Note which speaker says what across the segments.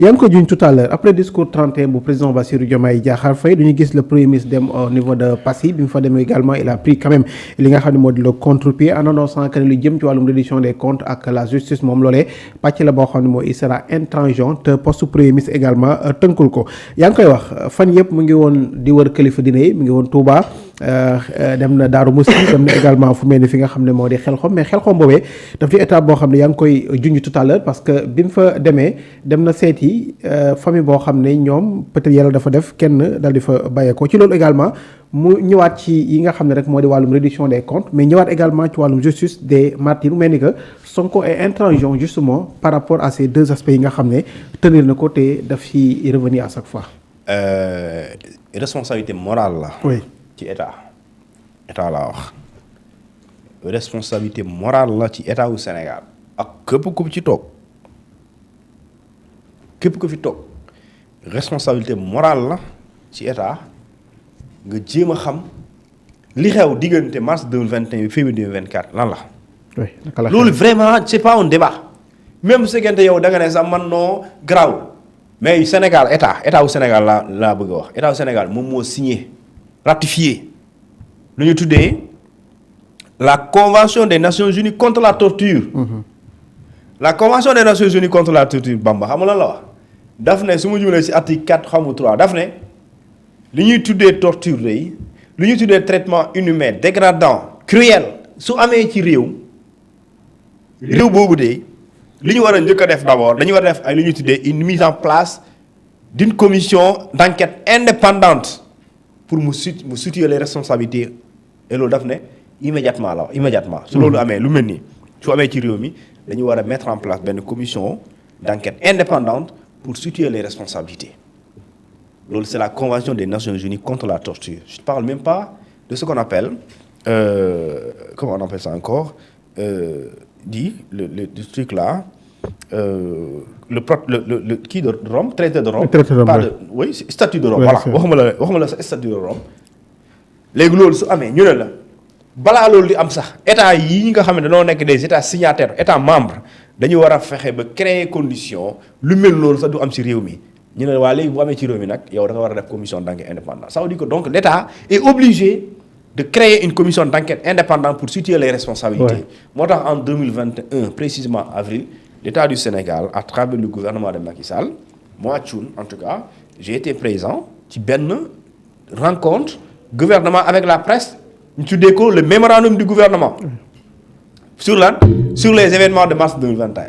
Speaker 1: yaa ngi ko juñ tout à l'heure après discours 31 bu président Bassirou Diomaye Diakhar Faye duñu gis le premier ministre dem au niveau de Passy bi mu fa demee également il a pris quand même li nga xam ne moo di le contre-pied en annonçant que ne lu jëm ci wàllum reddition des comptes ak la justice moom loolee pàcc la boo xam ne moo il sera intransigeant te poste premier ministre également tënkul ko yaa ngi koy wax fan yëpp mu ngi woon di wër kilifa diine yi mu ngi woon Touba dem na Daaru Musti dem na également fu mel ni fi nga xam ne moo di Xelxom mais Xelxom boobee daf di étape boo xam ne yaa ngi koy junj tout à l'heure parce que bi mu fa demee dem na seeti famille boo xam ne ñoom peut-être yàlla dafa def kenn dal di fa bàyyeekoo ci loolu également mu ñëwaat ci yi nga xam ne rek moo di wàllum reddition des comptes mais ñëwaat également ci wàllum justice des martyrs mel ni que Sonko est intransigeant justement par rapport à ces deux aspects yi nga xam ne tenir na ko te daf ci revenir à chaque fois.
Speaker 2: Responsabilité morale la.
Speaker 1: oui
Speaker 2: ci état laa wax responsabilité morale la ci état wu Sénégal ak képp ku ci toog képp ku fi toog responsabilité morale la ci état nga jéem a xam li xew diggante mars 2021 février 2024 lan la.
Speaker 1: oui naka la
Speaker 2: loolu vraiment c'est pas un débat même su fekkente yow da nga ne sax man noo garaawul mais Sénégal état wu Sénégal laa bëgg a wax état wu Sénégal moom moo signé ratifié lu ñu tuddee la convention des Nations Unies contre la torture. La convention des Nations Unies contre la torture Bamba xam nga lan la wax daf ne su ma jumlee ci article 4 xamu 3 daf ne li ñuy tuddee torture yi li ñuy tuddee traitement inhumain dégradant cruel su amee ci réew boobu de li ñu war a njëkk a def d'abord dañu war a def ay li ñuy tuddee une mise en place d'une commission d'enquête indépendante pour mu situer les responsabilités et loolu daf ne immédiatement la immédiatement su loolu amee lu mel nii su amee ci réew mi dañu war a mettre en place benn commission d'enquête indépendante pour situer les responsabilités loolu c'est la convention des Nations Unies contre la torture je ne parle même pas de ce qu'on appelle comment on appelle ça encore le truc là le kii de Rome traité de Rome oui statut de Rome voilà waxuma la statut de Rome léegi loolu su amee ñu ne la balaa loolu di am sax état yi nga xam ne dañoo nekk des états signataires états membres dañu war a fexe ba créer condition lu mel loolu sax du am ci réew mi ñu ne waa léegi bu amee ci réew mi nag yow da nga war a def commission d'enquête indépendante ça veut dire que donc l'État est obligé de créer une commission d'enquête indépendante pour situer les responsabilités. moo tax en 2021 précisément avril l'État du Sénégal à travers le gouvernement de Macky Sall moi Thioune en tout cas j'ai été présent ci benn rencontre gouvernement avec la presse ñu tuddee ko le mémorandum du gouvernement sur les événements de mars 2021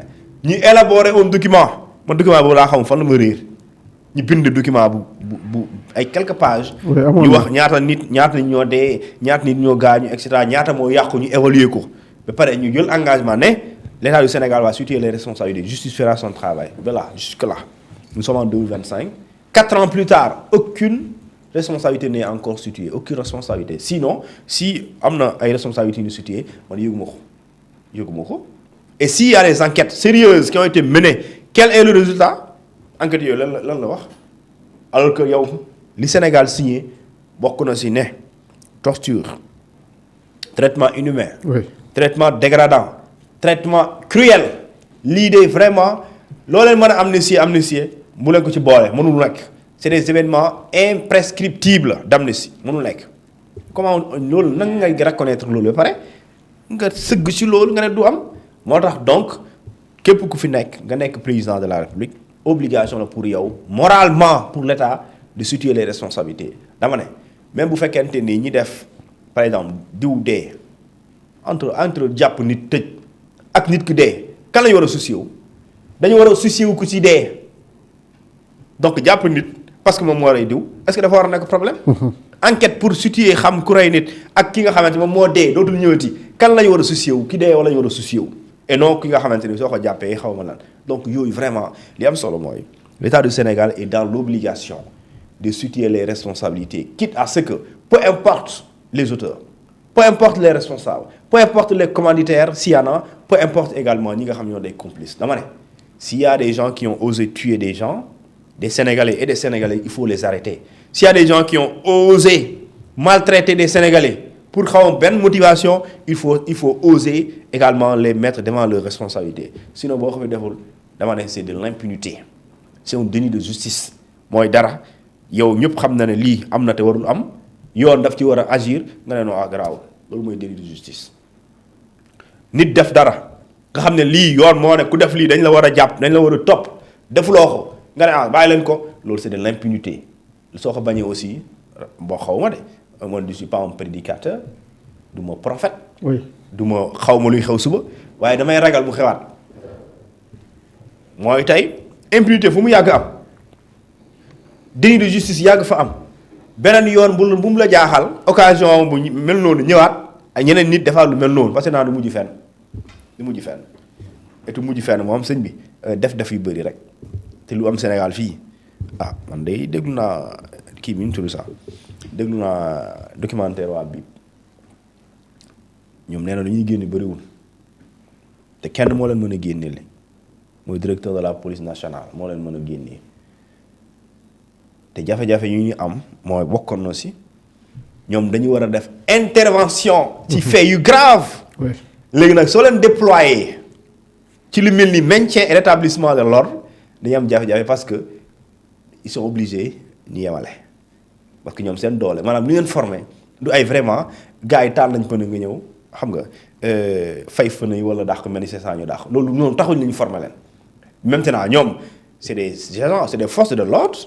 Speaker 2: ñu élaborer un document man document boobu laa xam fan la ma réer ñu bind document bu ay quelques pages ñu wax ñaata nit ñoo dee ñaata nit ñoo gaañu et cetera ñaata moo yàqu ñu évaluer ko ba pare ñu jël engagement ne l'État du Sénégal va situer les responsabilités justice fera son travail voilà jusque là nous sommes en 2025 4 ans plus tard aucune responsabilité n'est encore située aucune responsabilité sinon si am na ay responsabilités ñu situées man yëguma ko et s'il y a des enquêtes sérieuses qui ont été menées quel est le résultat enquêtes yooyu lan la wax alors que yow li Sénégal signé bokk na ci ne torture traitement inhumain traitement dégradant traitement cruel lii de vraiment loo leen mën a amnistier mu leen ko ci boole mënul nekk c'est des événements imprescriptibles d'amnistie mënul nekk comment loolu nan ngay reconnaître loolu ba pare nga sëgg ci loolu nga ne du am moo tax donc képp ku fi nekk nga nekk président de la République obligation la pour yow moralement pour l'État de situer les responsabilités dama ne même bu fekkente ni ñi def par exemple diw dee entre jàpp nit tëj ak nit ki dee kan lañu war a soucier wu dañu war a soucier wu ku ci dee donc jàpp nit parce que moom moo rey diw est-ce que dafa war a nekk problème enquête pour situer xam ku rey nit ak ki nga xamante moom moo dee dootul ñëwati kan lañu war a soucier wu ki dee wala ñu war a soucier wu et non ki nga xamante ni soo ko jàppee xaw ma lan donc yooyu vraiment li am solo mooy l'État du Sénégal est dans l'obligation de situer les responsabilités quitte à ce que peu importe les auteurs peu importe les responsables peu importe les commanditaires s'il y en a peu importe également ñi nga xam ñoo des complices dama ne s'il y a des gens qui ont osé tuer des gens des Sénégalais et des Sénégalais il faut les arrêter s'il y a des gens qui ont osé maltraiter des Sénégalais pour xaw benn motivation il faut oser également les mettre devant leurs responsabilités sinon boo ko fi deful dama ne c'est de l'impunité c'est un déni de justice mooy dara yow ñëpp xam na ne lii am na te warul am yoon daf ci war a agir nga ne non garaawul loolu mooy déni de justice. nit def dara nga xam ne lii yoon moo ne ku def lii dañ la war a jàpp dañ la war a topp defuloo ko nga ne bàyyi leen ko loolu c'est de l'impunité soo ko bañee aussi boo xaw ma de man je suis pas un prédicateur du ma prophète.
Speaker 1: oui
Speaker 2: du ma xaw ma luy xew suba waaye damay ragal bu xewaat mooy tey impunité fu mu yàgg am déni de justice yàgg fa am beneen yoon bu mu la jaaxal occasion bu mel noonu ñëwaat ay ñeneen nit defaat lu mel noonu parce que naa du mujj fenn et mujj fenn moom sëñ bi def yu bëri rek te lu am Sénégal fii man de déglu naa kii bi ñu tudd sax déglu naa documentaire waa bi ñoom nee na dañuy génne bëriwul te kenn moo leen mën a génneel mooy directeur de la police nationale moo leen mën a génnee te jafe-jafe yu ñu am mooy bokkoon na si ñoom dañu war a def intervention ci fait yu grave léegi nag soo leen déployer ci lu mel ni maintien et rétablissement de l'ordre dañu am jafe-jafe parce que ils sont obligés ñu yemale parce que ñoom seen doole maanaam li ngeen formé du ay vraiment gars yi taal nañ pën nga ñëw xam nga fay fën yi wala dàq manifestant ñu dàq loolu noonu taxuñ la ñu formé leen maintenant ñoom c'est des agents c'est des forces de l'ordre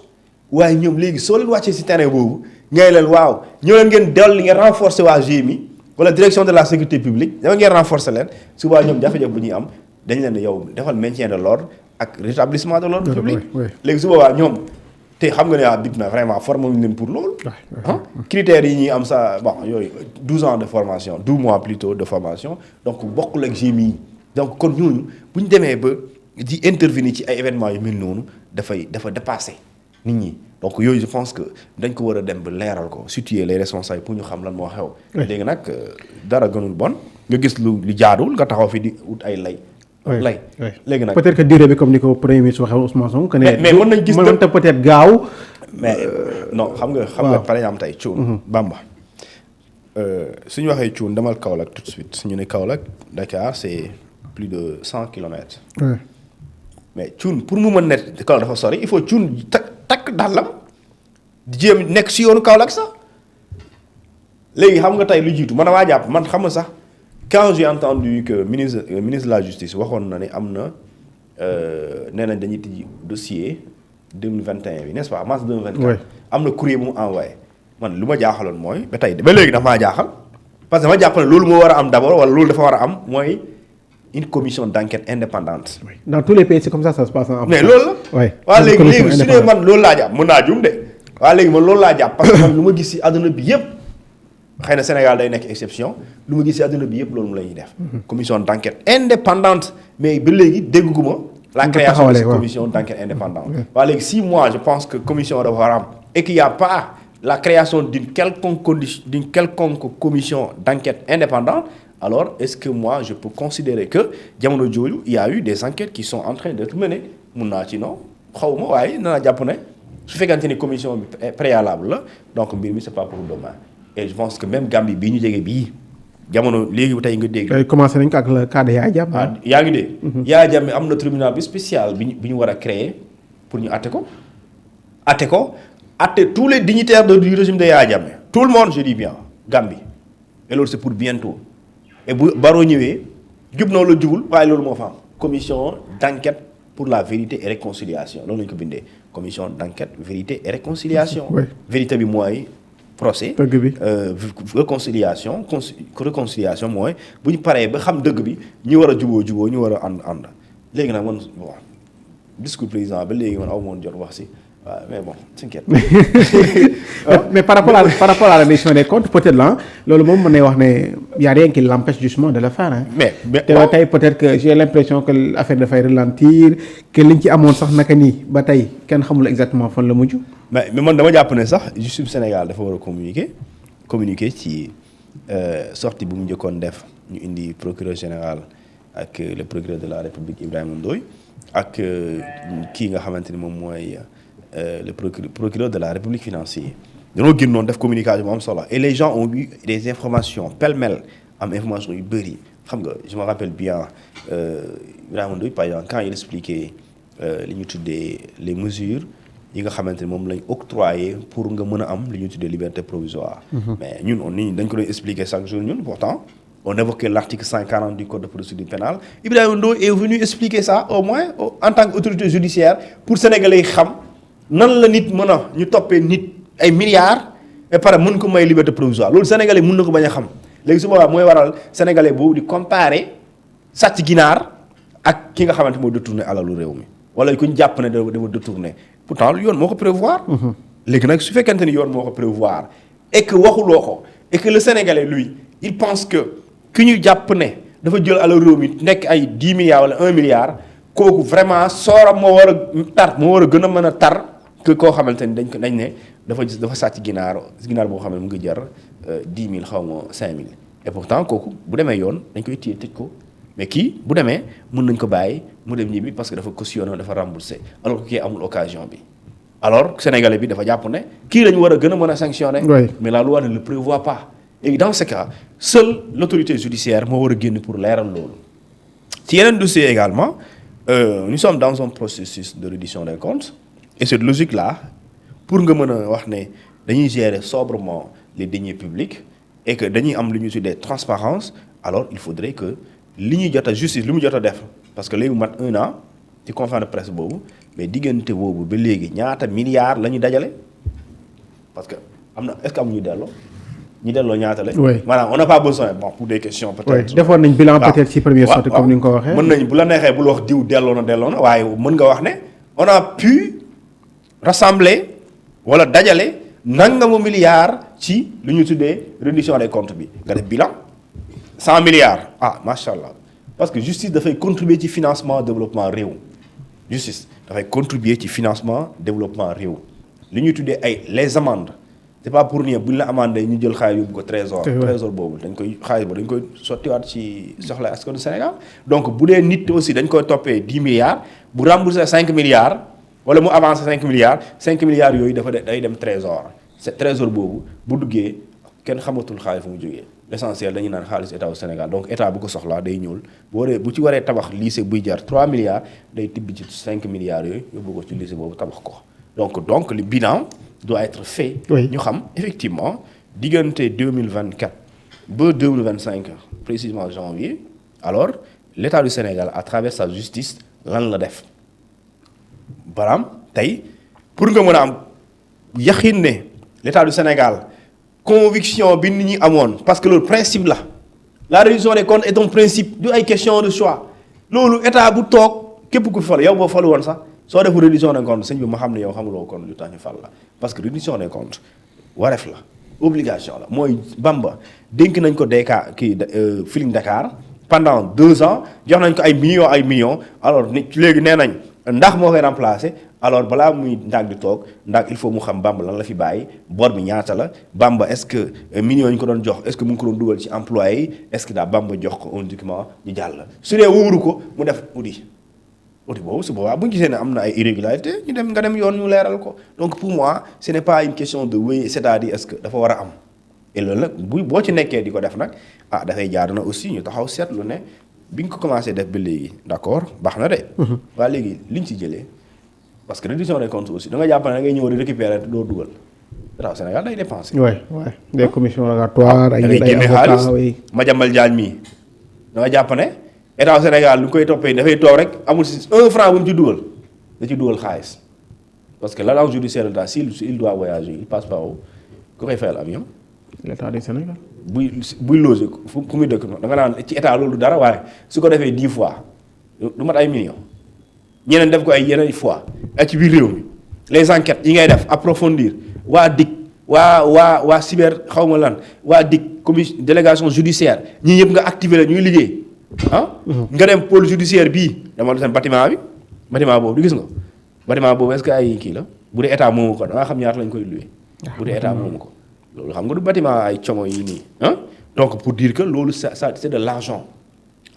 Speaker 2: waaye ñoom léegi soo leen wàccee ci terrain boobu ngay leen waaw ñoo leen ngeen dellu ngeen renforcer waa GMI wala direction de la sécurité publique dama ngeen renforcer leen souvent ñoom jafe-jafe bu ñuy am dañ leen yow defal maintien de l'ordre ak rétablissement de l'ordre public léegi su boobaa ñoom te xam nga ne bip na vraiment formé wuñu leen pour loolu critères yi ñuy am ça bon yooyu 12 ans de formation 12 mois plutôt de formation donc bokkul ak GMI donc kon ñooñu bu ñu demee ba di intervenir ci ay événements yu mel noonu dafa dépasser nit ñi donc yooyu je pense que dañ ko war a dem ba leeral ko situer les responsables pour ñu xam lan moo xew léegi nag dara gënul bon nga gis lu jaaduwul nga taxaw fi di ut ay lay léegi nag
Speaker 1: peut-être que durée bi comme ni ko premier ministre waxee Ousmane Sonko.
Speaker 2: mais mën nañ gis
Speaker 1: mënta peut-être gaaw.
Speaker 2: mais non xam nga par exemple tey Thioune. Bamba suñu waxee Thioune demal Kaolack tout de suite suñu ne Kaolack Dakar c'est plus de 100 kilomètres. mais Thioune pour mu mën ne Kaolack dafa sori il faut Thioune takk dàllam di jéem nekk si yoonu Kaolack sax léegi xam nga tey lu jiitu man damaa jàpp man xam nga sax. quand j'ai entendu que ministre de la justice waxoon na ne am na nee nañ dañuy tijji dossier 2021 bi n'est-ce pas mars 2024. am na courrier bu mu envoyé man lu ma jaaxaloon mooy ba tey ba léegi dafa maa jaaxal parce que dama jàpp ne loolu moo war a am d'abord wala loolu dafa war a am mooy une commission d'enquête indépendante.
Speaker 1: dans tous les pays c'est comme ça se passe en
Speaker 2: mais loolu la. waaw léegi su dee man loolu laa jàpp mën naa juum de waaw léegi man loolu laa jàpp parce que man lu ma gis ci àdduna bi yépp xëy na Sénégal day nekk exception lu ma gis ci àdduna bi yëpp loolu mu la ñuy def. commission d'enquête indépendante mais ba léegi dégguma la création de cette commission d'enquête indépendante. waaye léegi 6 mois je pense que commission dafa war a am et qu'il y a pas la création d'une quelconque commission d'enquête indépendante alors est-ce que moi je peux considérer que jamono jooju il y a eu des enquêtes qui sont en train d'être menées mun naa ci non xaw ma waaye naa jàpp ne su fekkante ni commission bi préalable la donc mbir mi c'est pas pour demain. et je pense que même Gambie bii ñu jege bii jamono léegi tey nga dégg.
Speaker 1: commencé nañ ko ak le cas de Yaya Jammeh.
Speaker 2: yaa ngi dégg. Yaya Jammeh am na tribunal bi spécial bi ñu war a créer pour ñu àtte ko. àtte tous les dignitaires du régime de Yaya Jammeh tout le monde je dis bien Gambie et loolu c'est pour bientôt et bu Barrow ñëwee jub na la jubul waaye loolu moo fa am commission d'enquête pour la vérité et réconciliation loolu lañu ko bindee commission d'enquête vérité et réconciliation. vérité bi mooy. procès réconciliation mooy bu ñu paree ba xam dëgg bi ñi war a juboo ñu war a ànd léegi nag man bon discours président ba léegi man aw moon jot wax si waaw mais bon t'inquiète.
Speaker 1: mais par rapport à la reddition des comptes peut-être là loolu moom mën nañu wax ne y a rien qui l'empêche justement de le faire hein. mais te tey peut-être que j'ai l'impression que l'affaire dafay ralentir que liñ ci amoon sax naka nii ba tey kenn xamul exactement fan la mujj. mais
Speaker 2: man dama jàpp ne sax justice Sénégal dafa war a communiquer ci sortie bu mu njëkkoon def ñu indi procureur général ak le procureur de la République Ibrahima Ndoye ak kii nga xamante ni moom mooy le procureur de la République financier dañoo génnoon def communication bu am solo et les gens ont eu des informations pêle-mêle am information yu bëri xam nga je me rappelle bien Ibrahima Ndoye par exemple quand il expliquait li ñu tuddee les mesures yi nga xamante ni moom lañ octroyé pour nga mën a am li ñu tuddee liberté provisoire. mais ñun dañ ko doon expliquer chaque jour ñun pourtant on évoquait l'article 140 du code de procédure pénale Ibrahima Ndoye est venu expliquer ça au moins en tant qu'autorité judiciaire pour sénégalais yi xam nan la nit mën a ñu toppee nit ay milliards et pare mën ko may liberté provisoire loolu sénégalais mën na ko bañ a xam léegi su boobaa mooy waral sénégalais boobu di comparer sàcc ginaar ak ki nga xamante mooy détourné alalu réew mi wala ku ñu jàpp ne dafa détourné pourtant yoon moo ko prévoir. léegi nag su fekkente ni yoon moo ko prévoir et que waxuloo ko et que le sénégalais lui il pense que ki ñu jàpp ne dafa jël alalu réew mi nekk ay 10 milliards wala 1 milliard kooku vraiment sooram moo war a tar moo war a gën a mën a tar que koo xamante ni dañ ne dafa sàcc ginaar boo xam ne mu ngi jar 10 000 xaw ma 5 000 et pourtant kooku bu demee yoon dañ koy téye tëj ko. mais kii bu demee mën nañ ko bàyyi mu dem ñibbi parce que dafa cautionné dafa remboursé alors que kii amul occasion bi alors sénégalais bi dafa jàpp ne kii lañu war a gën a mën a sanctionner. mais la loi ne le prévoit pas. et dans ce cas seule l'autorité judiciaire moo war a génn pour leeral loolu. ci yeneen dossier également nous sommes dans un processus de reddition des comptes et cette logique là pour nga mën a wax ne dañuy gérer sobrement les deniers publics et que dañuy am lu ñu tuddee transparence alors il faudrait que li ñuy jot a justice li mu jot a def parce que léegi mat 1 an ci conférence de presse boobu mais diggante boobu ba léegi ñaata milliards la ñu dajale parce que am na est-ce que amuñu delloo ñu delloo ñaata la. maanaam on n'a pas besoin bon pour des questions. peut-être
Speaker 1: defoon nañ bilan peut-être ci première sortie comme ni nga ko waxee.
Speaker 2: mën nañ bu la neexee bul wax diw delloo na waaye mën nga wax ne on a pu rassembler wala dajale nangamu milliards ci lu ñu tuddee reddition des comptes bi nga def bilan. 100 milliards macha allah parce que justice dafay contribuer ci financement développement réew justice dafay contribuer ci financement développement réew li ñuy tuddee les amendes c'est pas pour rien bu ñu la amandé ñu jël xaalis yóbbu ko trésor boobu dañ koy sottiwaat ci soxla askanu Sénégal donc bu dee nit aussi dañ koy toppee 10 milliards bu remboursé 5 milliards wala mu avancé 5 milliards yooyu day dem trésor c'est trésor boobu bu duggee kenn xamatul xaalis fu mu jógee l'essentiel dañuy naan xaalis état au Sénégal donc état bu ko soxlaa day ñuul bu ci waree tabax lycée buy jar 3 milliards day tibb ci 5 milliards yooyu yóbbu ko ci lycée boobu tabax ko donc le bilan doit être fait. ñu xam effectivement diggante 2024 ba 2025 précisément janvier alors l'état du Sénégal à travers sa justice lan la def baraam tey pour nga mën a am yaxin ne l'état du Sénégal. conviction bi nit ñi amoon parce que loolu principe la reddition des comptes est un principe du ay question de choix loolu état bu toog képp ku fi fal yow boo falu woon sax soo defu reddition des comptes sëñ bi ma xam ne yow xamuloo kon lu tax ñu fal la parce que reddition des comptes wareef la obligation la mooy Bamba dénk nañ ko Feeling Dakar pendant 2 ans jox nañ ko ay millions alors léegi nee nañ ndax moo koy remplacer alors balaa muy ndaag di toog ndax il faut mu xam Bamba lan la fi bàyyi bor bi ñaata la Bamba est-ce que millions yi ñu ko doon jox est-ce que mu ngi ko doon dugal ci employé yi est-ce que daa Bamba jox ko un document ñu jàll su dee wóoru ko mu def audit boobu su boobaa bu ñu gisee ne am na ay irrégularités nga dem yoon ñu leeral ko donc pour moi ce n'est pas une question de oui c'est-à-dire est-ce que dafa war a am et loolu nag boo ci nekkee di ko def nag dafay jaar na aussi ñu taxaw seetlu ne bi nga ko commencé def ba léegi d'accord baax na de. waa léegi liñ ci jëlee parce que reddition des comptes aussi da nga jàpp ne da ngay ñëw di récupérer te doo dugal état Sénégal day dépenser.
Speaker 1: waay des commissions rogatoires.
Speaker 2: da ngay génne xaalis Madiambal Diagne mii da nga jàpp ne état Sénégal lu koy toppee dafay toog rek amul si 1 franc bu mu ci dugal da ci dugal xaalis parce que l'agence judiciaire d'État s'il doit voyager il passe par où ku koy fayal avion.
Speaker 1: l'état du Sénégal.
Speaker 2: buy loger fu muy dëkk da nga naan ci état loolu dara waaye su ko defee 10 fois du mat ay millions ñeneen def ko ay yeneen fois ak ci biir réew mi les enquêtes yi ngay def approfondir waa DIC waa cyber xaw ma lan waa DIC commission délégation judiciaire ñii yëpp nga activé la ñuy liggéey nga dem pôle judiciaire bii dama seen bâtiment boobu du gis nga bâtiment boobu est-ce que ay kii la bu dee état moomu ko da nga xam ñaata lañ koy loué bu dee état moomu ko loolu xam nga du bâtiment ay como yi nii donc pour dire que loolu ça c'est de l'argent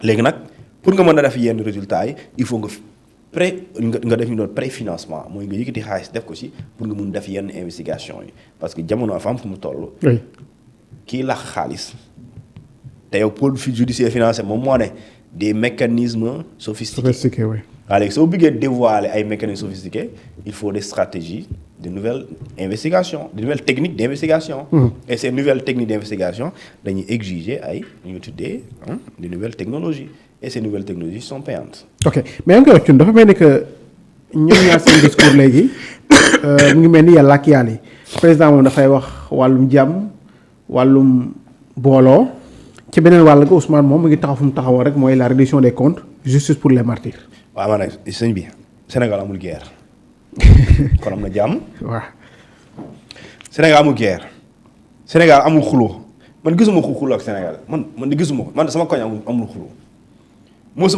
Speaker 2: léegi nag pour nga mën a def yenn résultats yi il faut nga def ñu doon préfinancement mooy nga yëkkati xaalis def ko ci pour nga mun def yenn investigation yi parce que jamono dafa am fu mu toll. kii lax xaalis te yow pôle judiciaire financier moom moo ne des mécanismes sophistiqués. waaw léegi soo bëggee dévoiler ay mécanismes sophistiqués il faut des stratégies de nouvelles investigations de nouvelles techniques d'investigation. Et ces nouvelles techniques d'investigation dañuy exiger ay ñu ngi tuddee de nouvelles technologies et ces nouvelles technologies sont payantes.
Speaker 1: ok mais am nga wax dafa mel ni que ñoom ñaar seen discours léegi mu ngi mel ni yàlla ak yàlla yi président moom dafay wax wàllum jàmm wàllum booloo ci beneen wàll ga Ousmane moom mu ngi taxaw fu mu taxawoon rek mooy la reddition des comptes justice pour les martyrs.
Speaker 2: waaw man nag sëñ bi Sénégal amul guerre kon am na jàmm.
Speaker 1: waaw.
Speaker 2: Sénégal amul guerre Sénégal amul xuloo man gisuma ko xuloo ak Sénégal man gisuma ko man sama koñ amul xuloo musuma